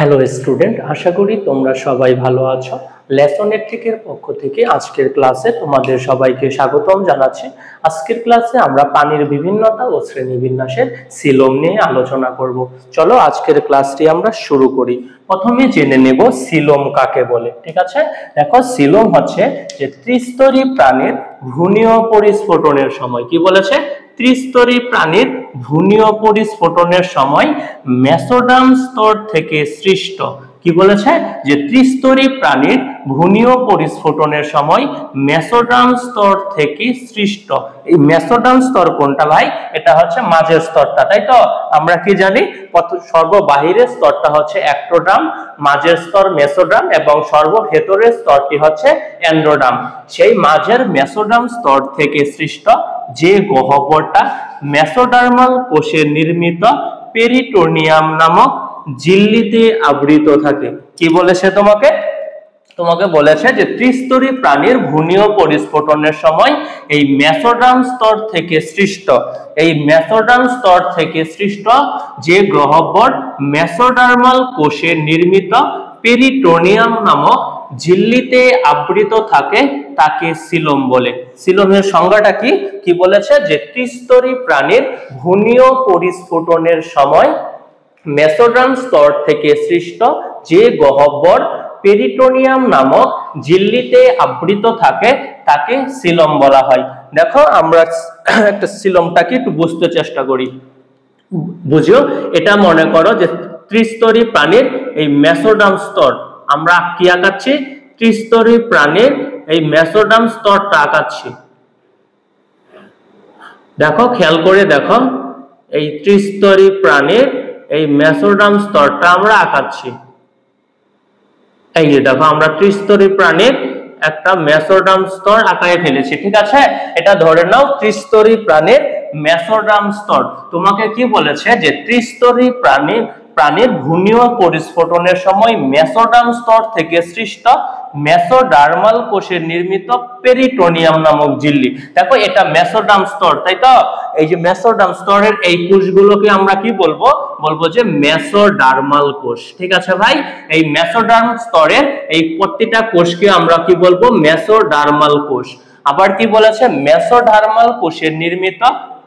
Hello student, আশা করি তোমরা সবাই ভালো আছো। লেসন এর পক্ষ থেকে আজকের ক্লাসে তোমাদের সবাইকে স্বাগতম জানাচ্ছি। আজকের ক্লাসে আমরা পানির বিভিন্নতা ও শ্রেণীবিন্যাসের সিলোম নিয়ে আলোচনা করব। চলো আজকের ক্লাসটি আমরা শুরু করি। প্রথমে জেনে নেব সিলোম কাকে বলে। ঠিক আছে, দেখো সিলোম হচ্ছে যে ত্রিস্তরী প্রাণীর ভ্রূণীয় পরিস্ফোটনের সময়, কি বলেছে, ত্রিস্তরী প্রাণীর ভ্রূণীয় পরিস্ফোটনের সময় মেসোডার্ম স্তর থেকে সৃষ্ট, কি বলেছে, যে ত্রিস্তরী প্রাণীর ভ্রূণীয় পরিস্ফোটনের সময় মেসোডার্ম স্তর থেকে সৃষ্ট। এই মেসোডার্ম স্তর কোনটা ভাই? এটা হচ্ছে মাঝের স্তরটা, তাই তো? আমরা কি জানি, সর্ববাহিরের স্তরটা হচ্ছে অ্যাক্টোডার্ম, মাঝের স্তর মেসোডার্ম এবং সর্বভেতরের স্তরটি হচ্ছে এন্ডোডার্ম। সেই মাঝের মেসোডার্ম স্তর থেকে সৃষ্ট যে গহ্বরটা মেসোডার্মাল কোষে নির্মিত পেরিটোনিয়াম নামক ঝিল্লিতে আবৃত থাকে। কি বলেছে তোমাকে বলেছে যে ত্রিস্তরী প্রাণীর ভ্রূণীয় পরিস্ফোটনের সময় এই মেসোডার্ম স্তর থেকে সৃষ্ট, এই মেসোডার্ম স্তর থেকে সৃষ্ট যে গহ্বর মেসোডার্মাল কোষে নির্মিত পেরিটোনিয়াম নামক ঝিল্লিতে আবৃত থাকে তাকে সিলোম বলে। সিলোমের সংজ্ঞাটা কি বলেছে, যে ত্রিস্তরী প্রাণীর ভ্রূণীয় পরিস্ফোটনের সময় মেসোডার্ম স্তর থেকে সৃষ্ট যে গহ্বর পেরিটোনিয়াম নামক ঝিল্লিতে আবৃত থাকে তাকে সিলোম বলা হয়। দেখো আমরা একটা সিলোমটাকে একটু বুঝতে চেষ্টা করি, বুঝিও। এটা মনে করো যে ত্রিস্তরী প্রাণীর এই মেসোডার্ম স্তর, আমরা কি আঁকাচ্ছি, ত্রিস্তরী প্রাণীর এই মেসোডার্ম স্তরটা আঁকাচ্ছি। দেখো, খেয়াল করে দেখো, এই ত্রিস্তরী প্রাণীর এই মেসোডার্ম স্তরটা আমরা আঁকাচ্ছি। এই যে দেখো, আমরা ত্রিস্তরী প্রাণীর একটা মেসোডার্ম স্তর আঁকায় ফেলেছি। ঠিক আছে, এটা ধরে নাও ত্রিস্তরী প্রাণীর মেসোডার্ম স্তর। তোমাকে কি বলেছে, যে ত্রিস্তরী প্রাণীর ভ্রূণীয় পরিস্ফোটনের সময় মেসোডার্ম স্তর থেকে সৃষ্ট মেসোডার্মাল কোষে নির্মিত পেরিটোনিয়াম নামক ঝিল্লি। দেখো, এটা মেসোডার্ম স্তর, তাই তো? এই যে মেসোডার্ম স্তরের এই কোষগুলোকে আমরা কি বলবো, যে মেসোডার্মাল কোষ। ঠিক আছে ভাই, এই মেসোডার্ম স্তরের এই প্রতিটা কোষকে আমরা কি বলবো, মেসোডার্মাল কোষ। আবার কি বলেছে, মেসোডার্মাল কোষে নির্মিত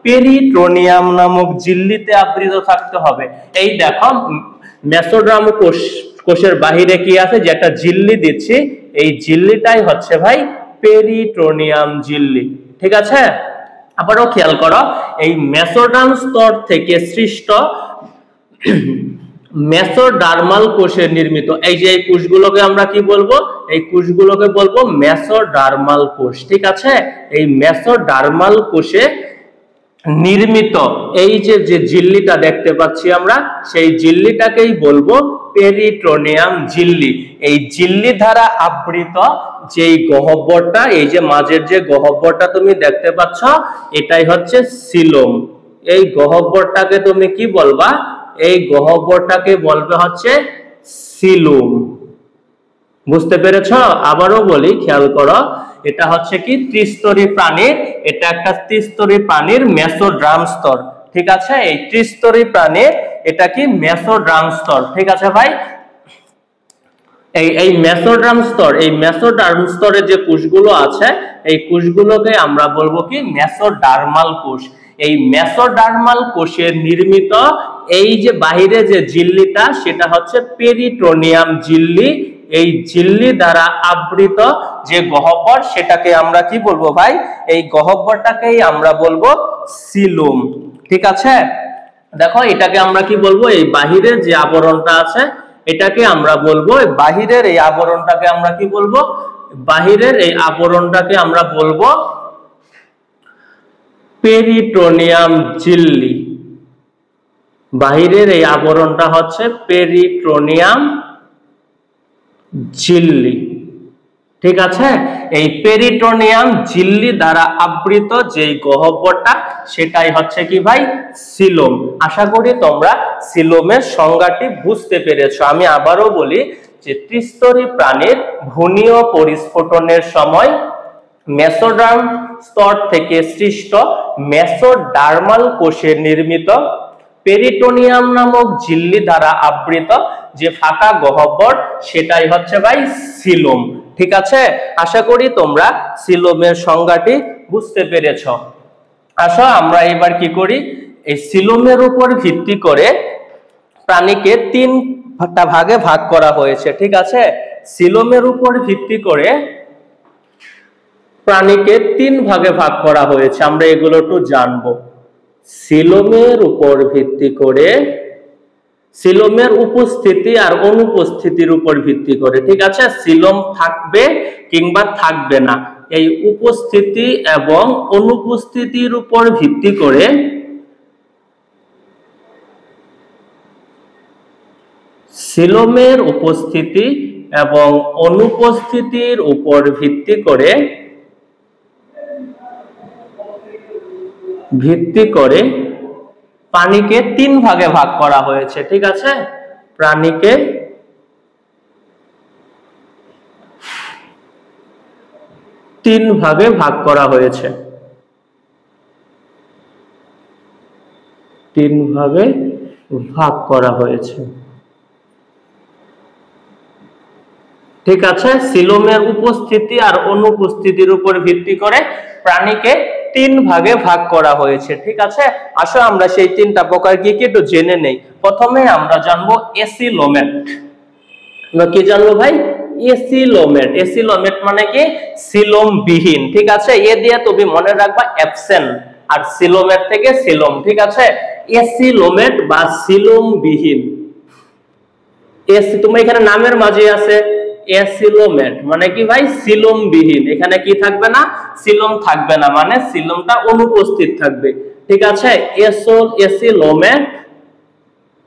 পেরিটোনিয়াম নামক ঝিল্লিতে আবৃত থাকতে হবে। এই দেখো, মেসোডার্ম কোষের বাহিরে কি আছে, যে একটা ঝিল্লি দিচ্ছি, এই ঝিল্লিটাই হচ্ছে ভাই পেরিটোনিয়াম ঝিল্লি। ঠিক আছে, আবারও খেয়াল করো, এই মেসোডার্ম স্তর থেকে সৃষ্ট মেসোডার্মাল কোষে নির্মিত এই যে এই কোষগুলোকে আমরা কি বলবো, এই কোষগুলোকে বলবো মেসোডার্মাল কোষ। ঠিক আছে, এই মেসোডার্মাল কোষে নির্মিত এই যে ঝিল্লিটা দেখতে পাচ্ছি আমরা, সেই ঝিল্লিটাকেই বলবো পেরিটোনিয়াম ঝিল্লি। এই ঝিল্লি দ্বারা আবৃত যেই গহ্বরটা, এই যে মাঝের যে গহ্বরটা তুমি দেখতে পাচ্ছ, এটাই হচ্ছে সিলোম। এই গহ্বরটাকে তুমি কি বলবা, এই গহ্বরটাকে বলবে হচ্ছে সিলোম। বুঝতে পেরেছো? আবারও বলি, খেয়াল করো, এটা হচ্ছে কি ত্রিস্তরী প্রাণীর, এটা একটা ত্রিস্তরী প্রাণীর মেসোডার্ম স্তর। ঠিক আছে, এই ত্রিস্তরী প্রাণীর এটা কি মেসোডার্ম স্তর। ঠিক আছে ভাই, এই মেসোডার্ম স্তর, এই মেসোডার্ম স্তরে যে কোষগুলো আছে, এই কোষগুলোকে আমরা বলবো কি মেসোডার্মাল কোষ। এই মেসোডার্মাল কোষের নির্মিত এই যে বাহিরে যে ঝিল্লিটা, সেটা হচ্ছে পেরিটোনিয়াম ঝিল্লি। এই ঝিল্লি দ্বারা আবৃত যে গহ্বর, সেটাকে আমরা কি বলবো ভাই, এই গহ্বরটাকেই আমরা বলবো সিলোম। ঠিক আছে, দেখো, এটাকে আমরা কি বলবো, এই বাহিরের যে আবরণটা আছে, এটাকে আমরা বলবো, বাহিরের এই আবরণটাকে আমরা কি বলবো, বাহিরের এই আবরণটাকে আমরা বলবো পেরিটোনিয়াম ঝিল্লি। বাহিরের এই আবরণটা হচ্ছে পেরিটোনিয়াম ঝিল্লি। ঠিক আছে, এই পেরিটোনিয়াম ঝিল্লি দ্বারা আবৃত যেই গহ্বরটা, সেটাই হচ্ছে কি ভাই, সিলোম। আশা করি তোমরা সিলোমের সংজ্ঞাটি বুঝতে পেরেছো। আমি আবারও বলি, যে ত্রিস্তরী প্রাণীর ভ্রূণীয় পরিস্ফোটনের সময় মেসোডার্ম স্তর থেকে সৃষ্ট মেসোডার্মাল কোষে নির্মিত পেরিটোনিয়াম নামক ঝিল্লি দ্বারা আবৃত যে ফাঁকা গহ্বর সেটাই হচ্ছে ভাই সিলোম। ঠিক আছে, আশা করি তোমরা সিলোমের সংজ্ঞাটি বুঝতে পেরেছো। আসো আমরা এবার কি করি, এই সিলোমের উপর ভিত্তি করে প্রাণীকে তিনটা ভাগে ভাগ করা হয়েছে। ঠিক আছে, সিলোমের উপর ভিত্তি করে প্রাণীকে তিন ভাগে ভাগ করা হয়েছে, আমরা এগুলো একটু জানবো। সিলোমের উপর ভিত্তি করে, সিলোমের উপস্থিতি আর অনুপস্থিতির উপর ভিত্তি করে। ঠিক আছে, সিলোম থাকবে কিংবা থাকবে না, এই উপস্থিতি এবং অনুপস্থিতির উপর ভিত্তি করে সিলোমের উপস্থিতি এবং অনুপস্থিতির উপর ভিত্তি করে প্রাণীকে তিন ভাগে ভাগ করা হয়েছে। ঠিক আছে, প্রাণীকে তিন ভাগে ভাগ করা হয়েছে, তিন ভাগে ভাগ করা হয়েছে। ঠিক আছে, সিলোমের উপস্থিতি আর অনুপস্থিতির উপর ভিত্তি করে প্রাণীকে তিন ভাগে ভাগ করা হয়েছে। ঠিক আছে, আসো আমরা সেই তিনটা প্রকার কি কি একটু জেনে নেই। প্রথমে আমরা জানবো এসিলোমেট। আমরা কি জানবো ভাই? এসিলোমেট। এসিলোমেট মানে কি? সিলোম বিহীন। ঠিক আছে, এ দিয়ে তুমি মনে রাখবা অ্যাবসেন্ট, আর সিলোমেট থেকে সিলোম। ঠিক আছে, এসিলোমেট বা সিলোম বিহীন। তোমার এখানে নামের মাঝে আছে এসিলোমেট, মানে কি ভাই? সিলোম বিহীন। এখানে কি থাকবে না? সিলোম থাকবে না, মানে সিলোমটা অনুপস্থিত থাকবে। ঠিক আছে, এসিলোমেট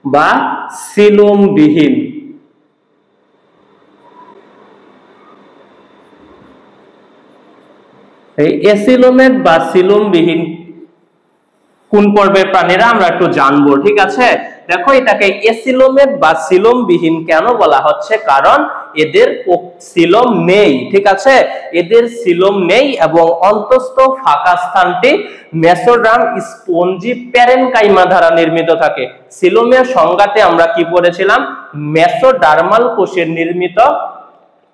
বা সিলোম বিহীন। এই এসিলোমেট বা সিলোম বিহীন কোন পর্বের প্রাণীরা আমরা একটু জানবো। ঠিক আছে, দেখো এটাকে এসিলোমেট বা সিলোম বিহীন কেন বলা হচ্ছে, কারণ এদের সিলোম নেই। ঠিক আছে, এদের সিলোম নেই এবং অন্তঃস্থ ফাঁকা স্থানটি মেসোডার্ম স্পঞ্জি প্যারেনকাইমা দ্বারা নির্মিত থাকে। সিলোমের সংজ্ঞাতে আমরা কি পড়েছিলাম? মেসোডার্মাল কোষের নির্মিত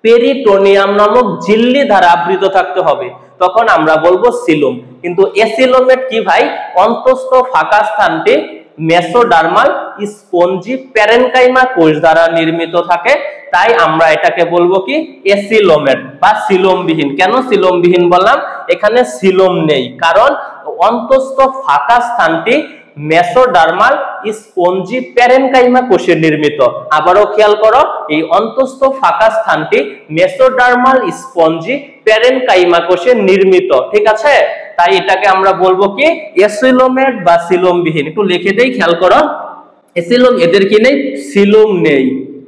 পেরিটোনিয়াম নামক ঝিল্লি দ্বারা আবৃত থাকতে হবে, তখন আমরা বলবো সিলোম। কিন্তু এসিলোমেট কি ভাই? অন্তঃস্থ ফাঁকা স্থানটি মেসোডার্মাল স্পঞ্জি প্যারেনকাইমা কোষ দ্বারা নির্মিত থাকে, তাই আমরা এটাকে বলবো কি? এসিলোমেট বা সিলোম বিহীন। কেন সিলোম বিহীন বললাম? এখানে সিলোম নেই, কারণ অন্তঃস্থ ফাঁকা স্থানটি মেসোডার্মাল স্পঞ্জি প্যারেনকাইমা কোষে নির্মিত। আবারও খেয়াল করো, এই অন্তঃস্থ ফাঁকা স্থানটি মেসোডার্মাল স্পঞ্জি প্যারেনকাইমা কোষে নির্মিত। ঠিক আছে, তাই এটাকে আমরা বলবো কি? এসিলোমেট বা সিলোম বিহীন। একটু লিখে দেই, খেয়াল করো। এসিলোম, এদের কি নেই? সিলোম নেই।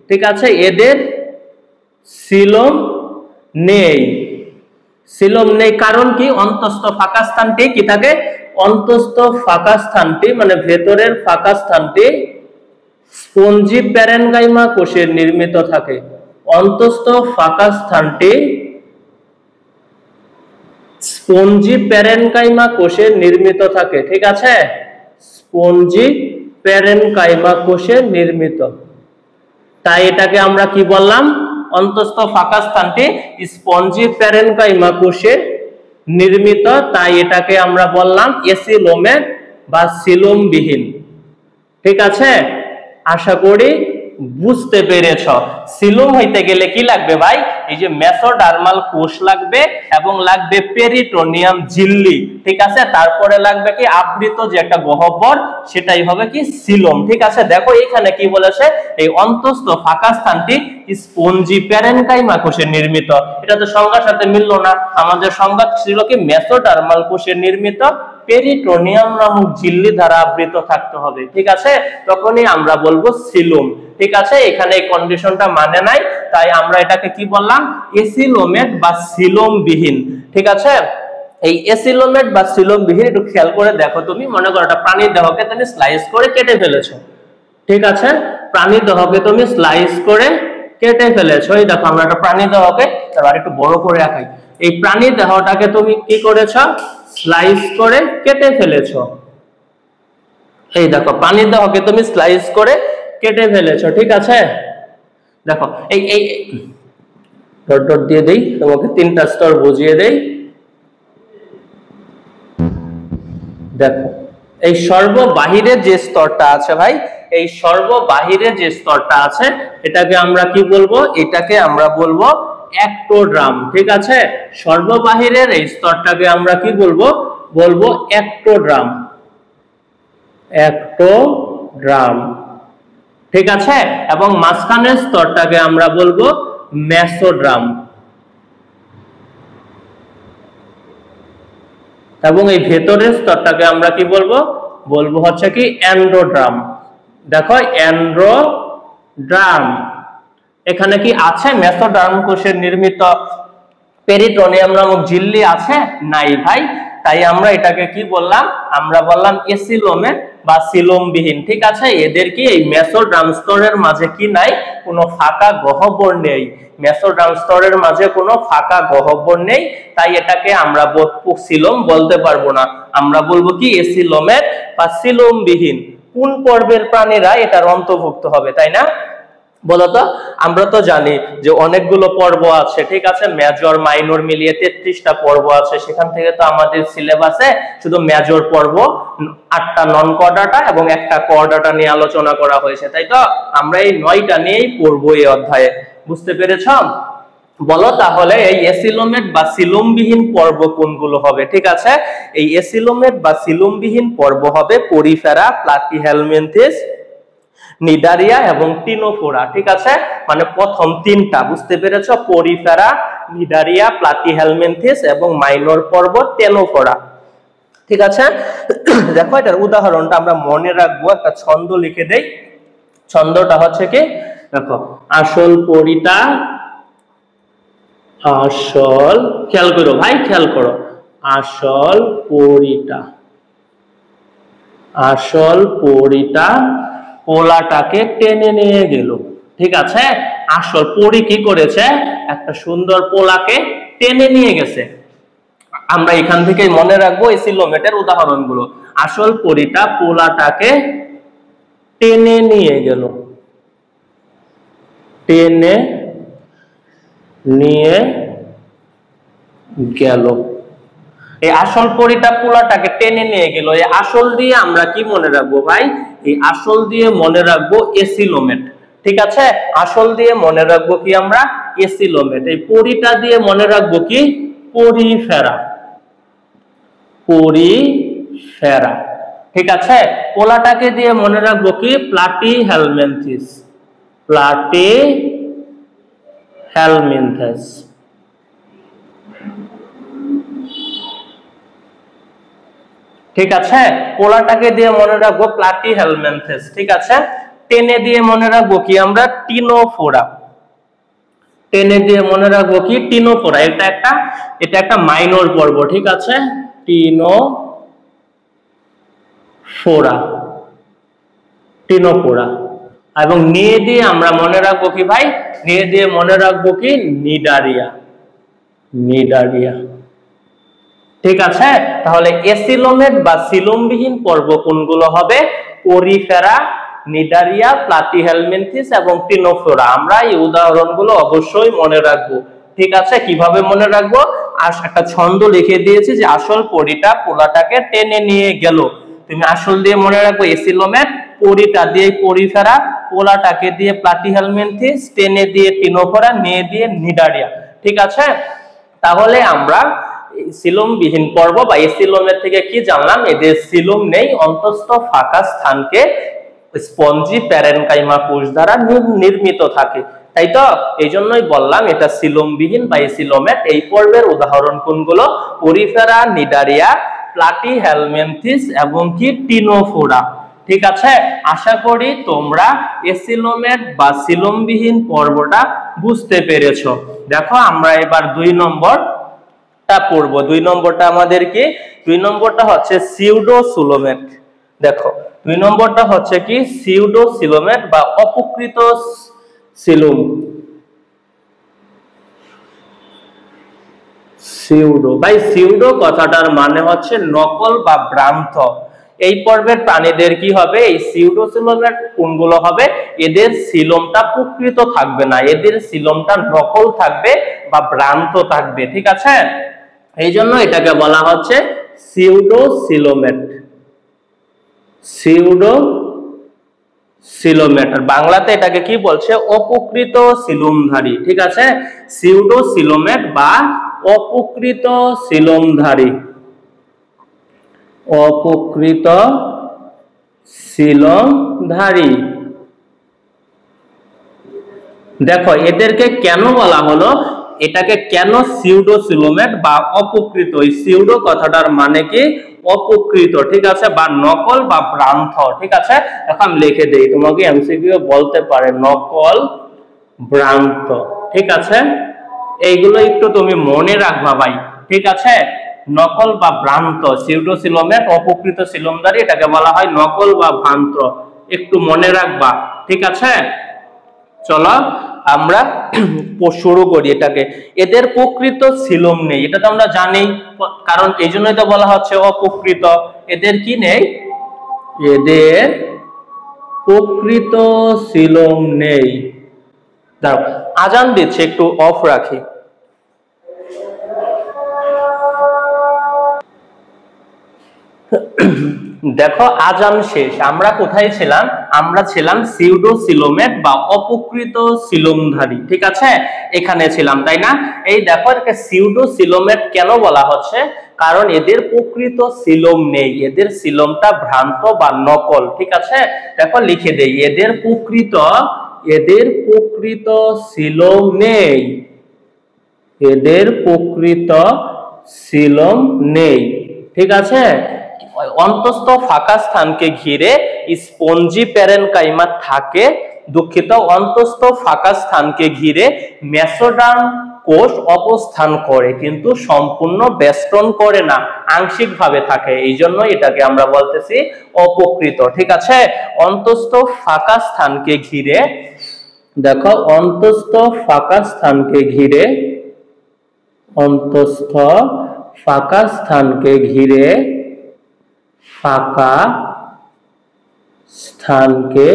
ঠিক আছে, এদের সিলোম নেই। সিলোম নেই কারণ কি? অন্তঃস্থ ফাঁকা স্থানটি কি থাকে? অন্তঃস্থ ফাঁকা স্থানটি মানে ভেতরের ফাঁকা স্থানটি স্পঞ্জি প্যারেনকাইমা কোষের নির্মিত থাকে। অন্তঃস্থ ফাঁকা স্থানটি স্পঞ্জি প্যারেনকাইমা কোষের নির্মিত থাকে। ঠিক আছে, স্পঞ্জি প্যারেনকাইমা কোষের নির্মিত, তাই এটাকে আমরা কি বললাম? অন্তঃস্থ ফাঁকা স্থানটি স্পঞ্জি প্যারেনকাইমা কোষে নির্মিত, তাই এটাকে আমরা বললাম এসিলোমেট বা সিলোম বিহীন। ঠিক আছে, আশা করি বুঝতে পেরেছ। সিলোম হইতে গেলে কি লাগবে ভাই? এই যে মেসোডার্মাল কোষ লাগবে এবং লাগবে পেরিটোনিয়াম ঝিল্লি। ঠিক আছে, তারপরে লাগবে কি? আবৃত যে একটা গহ্বর, সেটাই হবে কি? সিলোম। ঠিক আছে, দেখো এখানে কি বলেছে? এই অন্তঃস্থ ফাঁকা স্থানটি স্পঞ্জি প্যারেনকাইমা কোষে নির্মিত। এটা তো সংজ্ঞার সাথে মিলল না। আমাদের সংজ্ঞা ছিল কি? মেসোডার্মাল কোষে নির্মিত পেরিটোনিয়াম নামক ঝিল্লি দ্বারা আবৃত থাকতে হবে। ঠিক আছে, তখনই আমরা বলবো সিলোম। ঠিক আছে, এখানে এই কন্ডিশনটা মানে নাই, তাই আমরা এটাকে কি বললাম? এসিলোমেট বা সিলোম বিহীন। ঠিক আছে, এই এসিলোমেট বা সিলোম বিহীন একটু খেয়াল করে দেখো। তুমি মনে করো একটা প্রাণীর দেহকে তুমি স্লাইস করে কেটে ফেলেছো। ঠিক আছে, প্রাণীর দেহকে তুমি স্লাইস করে কেটে ফেলেছো। এই দেখো, আমরা একটা প্রাণীর দেহকে আর একটু বড় করে রাখি। এই প্রাণীর দেহটাকে তুমি কি করেছো? স্লাইস করে কেটে ফেলেছো। এই দেখো, প্রাণীর দেহকে তুমি স্লাইস করে কেটে ফেলেছো। ঠিক আছে, দেখো এই এই ডট ডট দিয়ে দেই, তোমাকে তিনটা স্তর বুঝিয়ে দেই। দেখো এই সর্ববাহিরে যে স্তরটা আছে ভাই, এই সর্ববাহিরে যে স্তরটা আছে এটাকে আমরা কি বলবো? এটাকে আমরা বলবো এক্টোড্রাম। ঠিক আছে, সর্ববাহিরের এই স্তরটাকে আমরা কি বলবো? বলবো এক্টোড্রাম। এক্টোড্রাম, ঠিক আছে। এবং মাঝখানের স্তরটাকে আমরা বলবো মেসোড্রাম। এবং এই ভেতরের স্তরটাকে আমরা কি বলবো? বলবো হচ্ছে কি এন্ডোড্রাম। দেখো এন্ডোড্রাম, এখানে কি আছে? মেসোডার্ম কোষের নির্মিত পেরিটোনিয়াম নামক ঝিল্লি আছে? নাই ভাই। তাই আমরা এটাকে কি বললাম? আমরা বললাম এসিলোমেট বা সিলোমবিহীন। ঠিক আছে, এদের কি এই মেসোডার্ম স্তরের মাঝে কি নাই? কোনো ফাঁকা গহ্বর নেই। মেসোডার্ম স্তরের মাঝে কোনো ফাঁকা গহ্বর নেই, তাই এটাকে আমরা সিলোম বলতে পারবো না। আমরা বলবো কি এসিলোমেট বা সিলোমবিহীন। কোন পর্বের প্রাণীরা এটার অন্তর্ভুক্ত হবে, তাই না? বলতো, আমরা তো জানি যে অনেকগুলো পর্ব আছে। ঠিক আছে, মেজর মাইনর মিলিয়ে 33টা পর্ব আছে। সেখান থেকে তো আমাদের সিলেবাসে শুধু মেজর পর্ব 8টা, নন কর্ডাটা এবং একটা কর্ডাটা নিয়ে আলোচনা করা হয়েছে, তাই তো? আমরা এই 9টা নিয়েই পড়বো এই অধ্যায়ে। বুঝতে পেরেছ? বলো তাহলে এই এসিলোমেট বা সিলোমবিহীন পর্ব কোনগুলো হবে? ঠিক আছে, এই এসিলোমেট বা সিলোমবিহীন পর্ব হবে পরিফেরা, প্লাটিহেলমিনথেস, নিডারিয়া এবং টিনোফোরা। ঠিক আছে, মানে প্রথম তিনটা। বুঝতে পেরেছো? পরিফেরা, নিডারিয়া, প্লাটিহেলমিনথেস এবং মাইনর পর্ব টেনোফোরা। ঠিক আছে, দেখো এটার উদাহরণটা আমরা মনে রাখবো। একটা ছন্দ লিখে দেই। ছন্দটা হচ্ছে কি, দেখো আসল পরিটা, আসল, খেয়াল করো ভাই, খেয়াল করো, আসল পরিটা, আসল পরিটা পোলাটাকে টেনে নিয়ে গেল। ঠিক আছে, আসল পরি কি করেছে? একটা সুন্দর পোলাকে টেনে নিয়ে গেছে। আমরা এখান থেকে মনে রাখবো এসিলোমেটের উদাহরণগুলো। আসল পরিটা পোলাটাকে টেনে নিয়ে গেল, টেনে নিয়ে গেল। এই আসল পরিটা পোলাটাকে টেনে নিয়ে গেল। এই আসল দিয়ে আমরা কি মনে রাখবো ভাই? এই আসল দিয়ে মনে রাখবো এসিলোমেট। ঠিক আছে, আসল দিয়ে মনে রাখবো কি আমরা? এসিলোমেট। এই পরিটা দিয়ে মনে রাখবো কি? Porifera, Porifera. ঠিক আছে, পোলাটাকে দিয়ে মনে রাখবো কি? Platyhelminthes, Platyhelminthes. ঠিক আছে, পোলাটাকে দিয়ে মনে রাখবো প্লাটিহেলমিনথেস। ঠিক আছে, টেনে দিয়ে মনে রাখবো কি আমরা? টিনোফোরা। টেনে দিয়ে মনে রাখবো কি? টিনোফোরা। এটা একটা মাইনর পর্ব। ঠিক আছে, টিনোফোরা, টিনোফোরা। এবং নিয়ে দিয়ে আমরা মনে রাখবো কি ভাই? নিয়ে দিয়ে মনে রাখবো কি? Cnidaria, Cnidaria. ঠিক আছে, তাহলে এসিলোমেট বা সিলোমবিহীন পর্ব কোনগুলো হবে? পরিফেরা, নিডারিয়া, প্লাটিহেলমিনথেস এবং টিনোফোরা। আমরা এই উদাহরণগুলো অবশ্যই মনে রাখবো। ঠিক আছে, কিভাবে মনে রাখবো? একটা ছন্দ লিখে দিয়েছি যে আসল পরিটা পোলাটাকে টেনে নিয়ে গেল। তুমি আসল দিয়ে মনে রাখবো এসিলোমেট, পরিটা দিয়ে পরিফেরা, পোলাটাকে দিয়ে প্লাটিহেলমিনথেস, টেনে দিয়ে টিনোফোরা, নিয়ে দিয়ে নিডারিয়া। ঠিক আছে, তাহলে আমরা সিলোমবিহীন পর্ব বা এসিলোমেট থেকে কি জানলাম? এদের সিলোম নেই, অন্তঃস্থ ফাঁকা স্থানকে স্পঞ্জি প্যারেনকাইমা কোষ দ্বারা নির্মিত থাকে। তাই তো, এই জন্যই বললাম এটা সিলোমবিহীন বা এসিলোমেট। এই পর্বের উদাহরণ কোনগুলো? পরিফেরা, নিডারিয়া, প্লাটিহেলমিনথেস এবং কি টিনোফোরা। ঠিক আছে, আশা করি তোমরা এসিলোমেট বা সিলোমবিহীন পর্বটা বুঝতে পেরেছো। দেখো আমরা এবার 2 নম্বরটা পড়বো। 2 নম্বরটা আমাদের কি? 2 নম্বরটা হচ্ছে সিউডোসিলোমেট। দেখো 2 নম্বরটা হচ্ছে কি? সিউডোসিলোমেট বা অপকৃত সিলোম। সিউডো, ভাই সিউডো কথাটার মানে হচ্ছে নকল বা ভ্রান্ত। এই পর্বের প্রাণীদের কি হবে, এই সিউডোসিলোমেট কোনগুলো হবে, এদের সিলোমটা প্রকৃত থাকবে না, এদের সিলোমটা নকল থাকবে বা ভ্রান্ত থাকবে, ঠিক আছে। এই জন্য এটাকে বলা হচ্ছে সিউডোসিলোমেট। সিউডোসিলোমেট আর বাংলাতে এটাকে কি বলছে, অপ্রকৃত সিলোমধারী, ঠিক আছে। সিউডোসিলোমেট বা অপ্রকৃত সিলোমধারী, অপ্রকৃত সিলোমধারী। দেখো এদেরকে কেন বলা হলো, এটাকে কেন সিউডোসিলোমেট বা অপ্রকৃত, এই সিউডো কথাটার মানে কি অপ্রকৃত, ঠিক আছে, বা নকল বা ভ্রান্ত, ঠিক আছে। এখন লিখে দেই, তোমাকে এমসিকিউ বলতে পারে নকল, ভ্রান্ত, ঠিক আছে। এইগুলো একটু তুমি মনে রাখবা ভাই, ঠিক আছে। নকল বা ভ্রান্ত, সিউডোসিলোমেট অপ্রকৃত সিলোমধারী, এটাকে বলা হয় নকল বা ভ্রান্ত, একটু মনে রাখবা, ঠিক আছে। চলো আমরা শুরু করি এটাকে। এদের প্রকৃত সিলোম নেই, এটা তো আমরা জানি, কারণ এই জন্যই তো বলা হচ্ছে অপ্রকৃত। এদের কি নেই, এদের প্রকৃত সিলোম নেই। দাঁড়াও আজান দিচ্ছে, একটু অফ রাখি। দেখো আজান শেষ, আমরা কোথায় ছিলাম, আমরা ছিলাম সিউডোসিলোমেট বা অপ্রকৃত সিলোমধারী, ঠিক আছে, এখানে ছিলাম, তাই না। এই দেখো এটাকে সিউডোসিলোমেট কেন বলা হচ্ছে, কারণ এদের প্রকৃত সিলোম নেই, এদের সিলোমটা ভ্রান্ত বা নকল, ঠিক আছে। দেখো লিখে দেই, এদের প্রকৃত সিলোম নেই, এদের প্রকৃত সিলোম নেই, ঠিক আছে। অন্তস্থ ফাঁকা স্থানকে ঘিরে স্পঞ্জি প্যারেনকাইমা থাকে, দুঃখিত, অন্তস্থ ফাঁকা স্থানকে ঘিরে মেসোডার্ম কোষ অবস্থান করে, কিন্তু সম্পূর্ণ বেষ্টন করে না, আংশিক ভাবে থাকে, এই জন্য এটাকে আমরা বলতেছি অপ্রকৃত, ঠিক আছে। অন্তস্থ ফাঁকা স্থানকে ঘিরে, দেখো অন্তস্থ ফাঁকা স্থানকে ঘিরে, অন্তস্থ ফাঁকা স্থানকে ঘিরে, ফাঁকা স্থানকে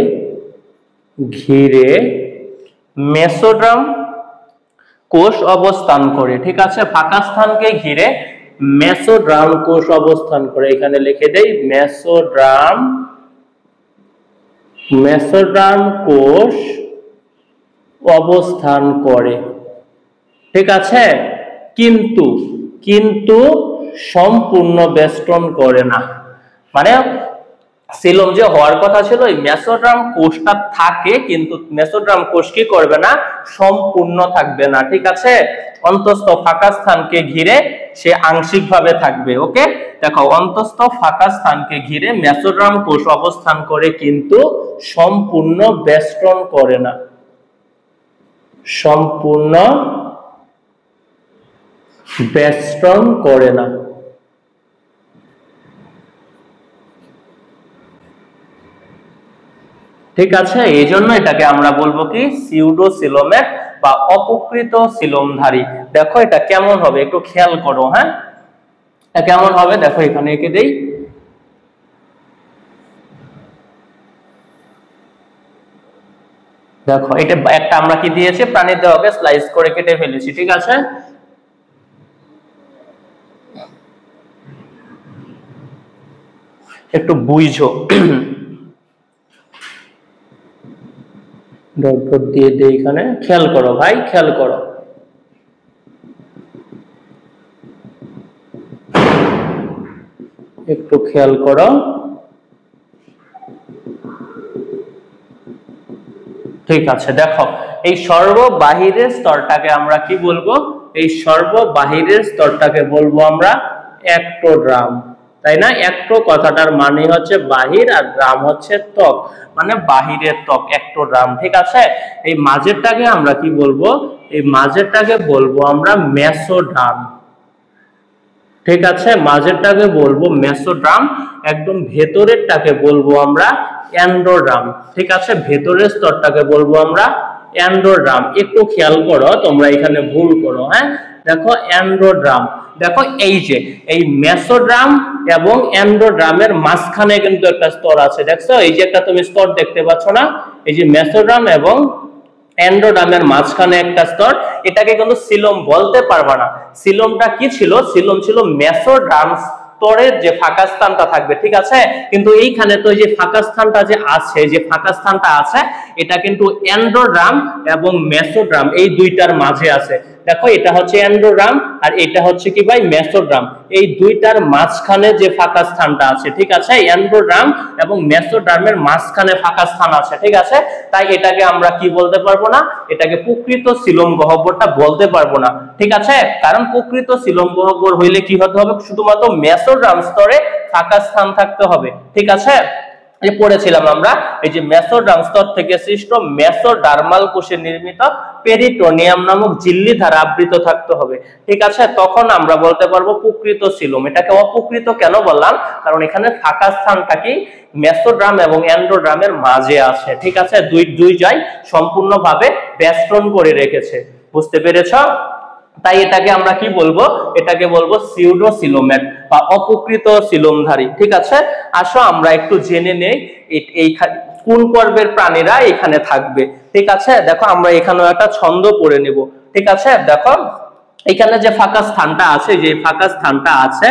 ঘিরে মেসোডার্ম কোষ অবস্থান করে, ঠিক আছে। ফাঁকা স্থানকে ঘিরে মেসোডার্ম কোষ অবস্থান করে, এখানে লিখে দেই মেসোডার্ম কোষ অবস্থান করে, ঠিক আছে। কিন্তু সম্পূর্ণ বেষ্টন করে না, মানে সিলোম যে হওয়ার কথা ছিল, এই মেসোডার্ম কোষটা থাকে, কিন্তু মেসোডার্ম কোষ কি করবে না, সম্পূর্ণ থাকবে না, ঠিক আছে। অন্তস্থ ফাঁকা স্থানকে ঘিরে সে আংশিক ভাবে থাকবে, ওকে। দেখো অন্তস্থ ফাঁকা স্থানকে ঘিরে মেসোডার্ম কোষ অবস্থান করে, কিন্তু সম্পূর্ণ বেষ্টন করে না, সম্পূর্ণ বেষ্টন করে না, ঠিক আছে। এই জন্য এটাকে আমরা বলবো কি সিউডোসিলোমেট বা অপ্রকৃত সিলোমধারী। দেখো এটা কেমন হবে একটু খেয়াল করো, হ্যাঁ কেমন হবে, দেখো এখানে এঁকে দেই। দেখো এটা একটা আমরা কি দিয়েছি, প্রাণীর দেহকে স্লাইস করে কেটে ফেলেছি, ঠিক আছে। একটু বুঝো, ডট ডট দিয়ে দেই এখানে, খেয়াল করো ভাই, খেয়াল করো। একটু খেয়াল করো, ঠিক আছে। দেখো এই সর্ববাহিরের স্তরটাকে আমরা কি বলবো, এই সর্ববাহিরের স্তরটাকে বলবো আমরা অ্যাক্টোডার্ম, তাই না। অ্যাক্টো কথাটার মানে হচ্ছে বাহির, আর ড্রাম হচ্ছে ত্বক, মানে বাহিরের ত্বক, অ্যাক্টোডার্ম, ঠিক আছে। এই মাঝেরটাকে আমরা কি বলবো, এই মাঝেরটাকে বলবো আমরা মেসোডার্ম, ঠিক আছে। মাঝেরটাকে বলবো মেসোডার্ম, একদম ভেতরেরটাকে বলবো আমরা এন্ডোডার্ম, ঠিক আছে। ভেতরের স্তরটাকে বলবো আমরা এন্ডোডার্ম। একটু খেয়াল করো, তোমরা এখানে ভুল করো, হ্যাঁ। দেখো এন্ডোডার্ম, দেখো এই যে এই মেসোড্রাম এবং এন্ডোড্রামের মাঝখানে কিন্তু একটা স্তর আছে, দেখছো এই যে একটা তুমি স্তর দেখতে পাচ্ছ না, এই যে মেসোড্রাম এবং এন্ডোডামের মাঝখানে একটা স্তর, এটাকে কিন্তু সিলোম বলতে পারবা না। সিলোমটা কি ছিল? সিলোম ছিল মেসোড্রাম স্তরের যে ফাঁকা স্থানটা থাকবে, ঠিক আছে। কিন্তু এইখানে তো যে ফাঁকা স্থানটা যে আছে, যে ফাঁকা স্থানটা আছে, এটা কিন্তু এন্ডোড্রাম এবং মেসোড্রাম এই দুইটার মাঝে আছে। দেখো এটা হচ্ছে এন্ডোড্রাম আর এটা হচ্ছে কি ভাই মেসোড্রাম, এই দুইটার মাঝখানে যে ফাঁকা স্থানটা আছে, ঠিক আছে, এন্ডোড্রাম এবং মেসোড্রামের মাঝখানে ফাঁকা স্থান আছে, ঠিক আছে। তাই এটাকে আমরা কি বলতে পারবো না, এটাকে প্রকৃত সিলোম গহ্বরটা বলতে পারবো না, ঠিক আছে। কারণ প্রকৃত সিলোম গহ্বর হইলে কি হতে হবে, শুধুমাত্র মেসোড্রাম স্তরে ফাঁকা স্থান থাকতে হবে, ঠিক আছে। এই পড়েছিলাম আমরা এই যে মেসোড্রাম স্তর থেকে সৃষ্ট মেসোডার্মাল কোষে নির্মিত পেরিটোনিয়াম নামক ঝিল্লি দ্বারা আবৃত থাকতে হবে, ঠিক আছে। তখন আমরা বলতে পারবো প্রকৃত সিলোম। এটাকে অপ্রকৃত কেন বললাম, কারণ এখানে ফাঁকা স্থানটা কি মেসোড্রাম এবং এন্ডোড্রামের মাঝে আছে, ঠিক আছে, দুই জায়গায় সম্পূর্ণভাবে বেষ্টন করে রেখেছে, বুঝতে পেরেছো। তাই এটাকে আমরা কি বলবো, এটাকে বলবো সিউডো সিলোমেট বা অপ্রকৃত সিলোমধারী, ঠিক আছে। আসো আমরা একটু জেনে নেই এই কোন পর্বের প্রাণীরা এখানে থাকবে, ঠিক আছে। দেখো আমরা এখানেও একটা ছন্দ পড়ে নেব, ঠিক আছে। দেখো এখানে যে ফাঁকা স্থানটা আছে, যে ফাঁকা স্থানটা আছে,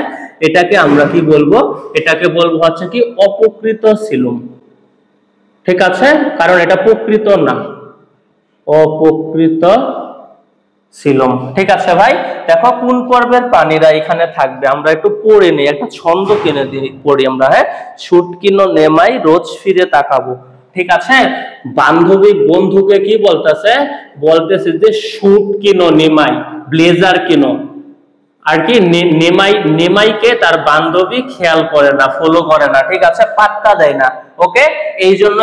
এটাকে আমরা কি বলবো, এটাকে বলবো হচ্ছে কি অপ্রকৃত সিলোম, ঠিক আছে। কারণ এটা প্রকৃত না, অপ্রকৃত সিলোম, ঠিক আছে ভাই। দেখো কোন পর্বের প্রাণীরা এখানে থাকবে আমরা একটু পড়ে নেই, একটা ছন্দ কিনে দিই পড়ি আমরা, হ্যাঁ। শুটকিনো নেমাই রোজ ফিরে তাকাবো, ঠিক আছে। বান্ধবী বন্ধুকে কি বলতেছে, বলতেছে যে শুটকিনো নেমাই, ব্লেজার কিনো, আর কি নেমাইকে তার বান্ধবী খেয়াল করে না, ফলো করে না, ঠিক আছে, পাত্তা দেয় না, ওকে। এই জন্য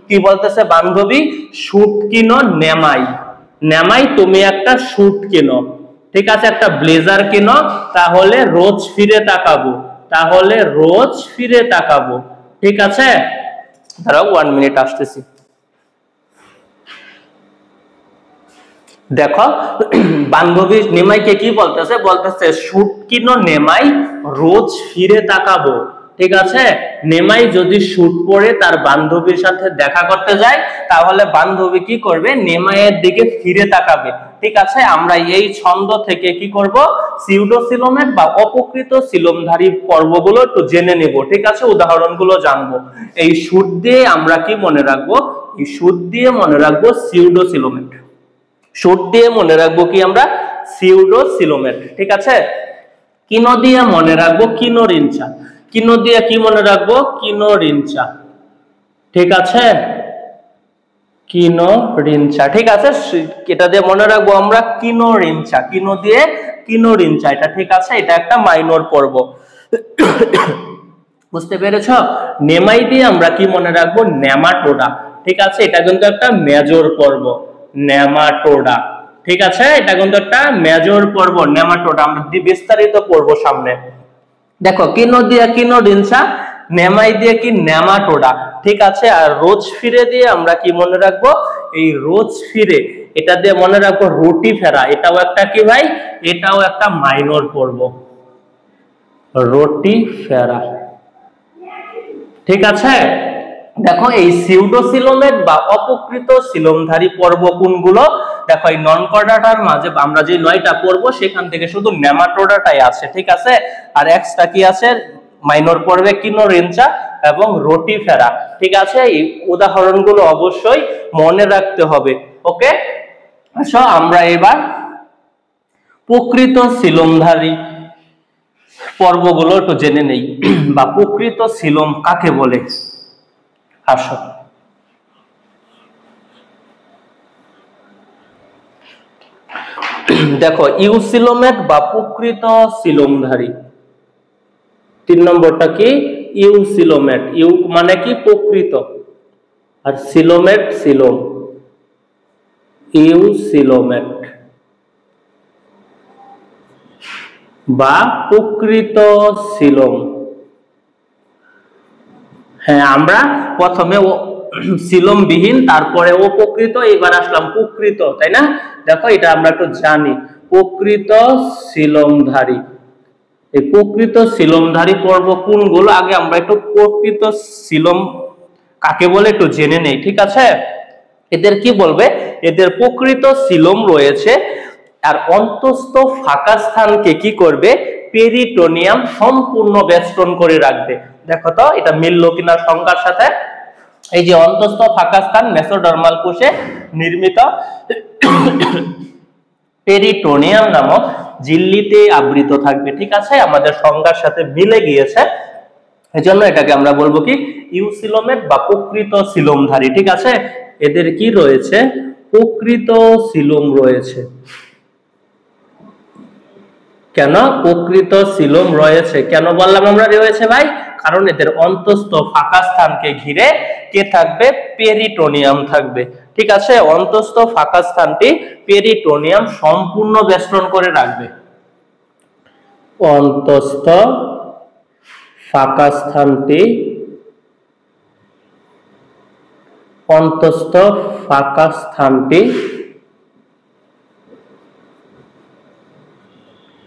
কি বলতেছে বান্ধবী, শুটকিনো নেমাই, নেমাই তুমি একটা শুট কিনো, ঠিক আছে, একটা ব্লেজার কিনো, তাহলে রোজ ফিরে তাকাবো, তাহলে রোজ ফিরে তাকাবো, ঠিক আছে। দাঁড়াও 1 মিনিট আসতেছি। দেখো বান্ধবী নেমাইকে কি বলতেছে, বলতেছে শুট কিনো নেমাই রোজ ফিরে তাকাবো, ঠিক আছে। নেমাই যদি শুট পরে তার বান্ধবীর সাথে দেখা করতে যায়, তাহলে বান্ধবী কি করবে, নেমাইয়ের দিকে ফিরে তাকাবে, ঠিক আছে। আমরা এই ছন্দ থেকে কি করব, সিউডো সিলোমেট বা অপ্রকৃত সিলোমধারী পর্বগুলো একটু জেনে নেব, ঠিক আছে, উদাহরণগুলো জানবো। এই শুট দিয়ে আমরা কি মনে রাখবো, এই শুট দিয়ে মনে রাখবো সিউডো সিলোমেট, শুট দিয়ে মনে রাখবো কি আমরা সিউডো সিলোমেট, ঠিক আছে। কিনো দিয়ে মনে রাখবো কিনোরিনচা, কিনো দিয়ে কি মনে রাখবো, কিনোরিনচা, ঠিক আছে, কিনোরিনচা, ঠিক আছে। এটা দিয়ে মনে রাখবো আমরা কিনোরিনচা, কিনো দিয়ে কিনোরিনচা, এটা ঠিক আছে, এটা একটা মাইনর পর্ব, বুঝতে পেরেছো। নেমাই দিয়ে আমরা কি মনে রাখবো, নেমাটোডা, ঠিক আছে, এটা কিন্তু একটা মেজর পর্ব, নেমাটোডা, ঠিক আছে, এটা কিন্তু একটা মেজর পর্ব নেমাটোডা, আমরা বিস্তারিত পড়বো সামনে। দেখো কিনো দিয়ে কিনোরিনচা, নেমাই দিয়ে কি নেমাটোডা, ঠিক আছে। আর রোজ ফিরে দিয়ে আমরা কি মনে রাখবো, এই রোজ ফিরে, এটা দিয়ে মনে রাখবো রুটিফেরা, এটাও একটা কি ভাই, এটাও একটা মাইনর পর্ব, রুটিফেরা, ঠিক আছে। দেখো এই সিউডো সিলোমেট বা অপ্রকৃত সিলোমধারী পর্ব কোনগুলো, দেখো এই নন কর্ডাটার মাঝে আমরা যে 9টা পড়বো সেখান থেকে শুধু নেমাটোডাটাই আছে, ঠিক আছে। আর এক্সট্রা কি আছে, মাইনর পর্বে কিনোরিনচা এবং রুটিফেরা, ঠিক আছে। এই উদাহরণগুলো অবশ্যই মনে রাখতে হবে, ওকে। আচ্ছা আমরা এবার প্রকৃত সিলোমধারী পর্বগুলো একটু জেনে নেই, বা প্রকৃত সিলোম কাকে বলে। আসো দেখো ইউসিলোমেট বা প্রকৃত সিলোমধারী, 3 নম্বরটা কি, ইউসিলোমেট, ইউ মানে কি প্রকৃত, আর সিলোমেট সিলোম, ইউসিলোমেট বা প্রকৃত সিলোম। হ্যাঁ আমরা প্রথমে সিলোম বিহীন, তারপরে অপ্রকৃত, এবার আসলাম প্রকৃত, তাই না। দেখো এটা আমরা একটু জানি, প্রকৃত সিলোমধারী। এই প্রকৃত সিলোমধারী পর্ব কোনগুলো, আগে আমরা একটু প্রকৃত সিলোম কাকে বলে একটু জেনে নেই। ঠিক আছে, এদের কি বলবে, এদের প্রকৃত সিলোম রয়েছে, আর অন্তঃস্থ ফাঁকা স্থানকে কি করবে, পেরিটোনিয়াম সম্পূর্ণ বেষ্টন করে রাখবে। দেখো তো এটা মিললো কিনা সংজ্ঞার সাথে। এই যে অন্তঃস্থ ফাঁকা স্থান মেসোডার্মাল কোষে নির্মিত পেরিটোনিয়াম নামক ঝিল্লিতে আবৃত থাকবে। ঠিক আছে, আমাদের সংজ্ঞার সাথে মিলে গিয়েছে, এজন্য এটাকে আমরা বলবো কি ইউসিলোমেট বা প্রকৃত সিলোমধারী। ঠিক আছে, এদের কি রয়েছে, প্রকৃত সিলোম রয়েছে। কেন প্রকৃত সিলোম রয়েছে, কেন বললাম আমরা রয়েছে ভাই, কারণ এদের অন্তঃস্থ ফাঁকা স্থানকে ঘিরে কে থাকবে, পেরিটোনিয়াম থাকবে। ঠিক আছে, অন্তঃস্থ ফাঁকা স্থানটি পেরিটোনিয়াম সম্পূর্ণ বেষ্টন করে রাখবে। অন্তঃস্থ ফাঁকা স্থানটি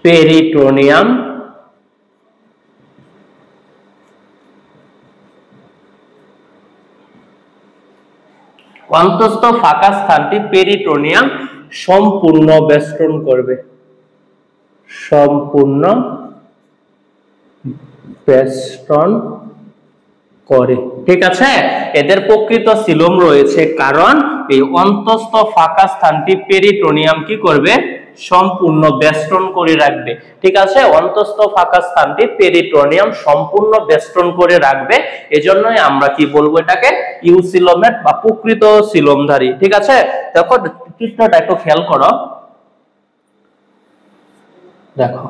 পেরিটোনিয়াম অন্তঃস্থ ফাঁকা স্থানটি পেরিটোনিয়াম সম্পূর্ণ বেষ্টন করবে, সম্পূর্ণ বেষ্টন করে। ঠিক আছে, এদের প্রকৃত সিলোম রয়েছে কারণ এই অন্তঃস্থ ফাঁকা স্থানটি পেরিটোনিয়াম কি করবে, সম্পূর্ণ বেষ্টন করে রাখবে। ঠিক আছে, অন্তঃস্থ ফাঁকা স্থানটি পেরিটোনিয়াম সম্পূর্ণ বেষ্টন করে রাখবে, এজন্যই আমরা কি বলবো এটাকে ইউসিলোমেট বা প্রকৃত সিলোমধারী। ঠিক আছে, দেখো চিত্রটা একটু খেয়াল করো, দেখো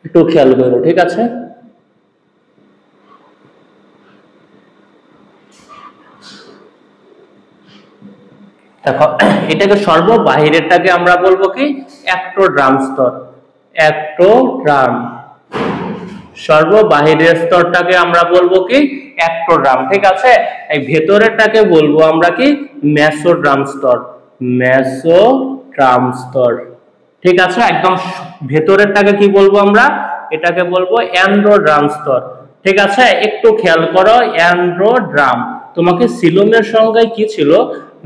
একটু খেয়াল করো। ঠিক আছে, দেখো এটাকে সর্ববাহিরেরটাকে আমরা বলবো কি অ্যাক্টোড্রাম স্তর, অ্যাক্টোড্রাম। সর্ববাহিরের স্তরটাকে আমরা বলবো কি অ্যাক্টোড্রাম। ঠিক আছে, এই ভেতরেরটাকে বলবো আমরা কি মেসোড্রাম স্তর, মেসোড্রাম স্তর। ঠিক আছে, একদম ভেতরেরটাকে কি বলবো আমরা, এটাকে বলবো অ্যান্ড্রোড্রাম স্তর। ঠিক আছে, একটু খেয়াল করো, অ্যান্ড্রোড্রাম। তোমাকে সিলোমের সংজ্ঞায় কি ছিল,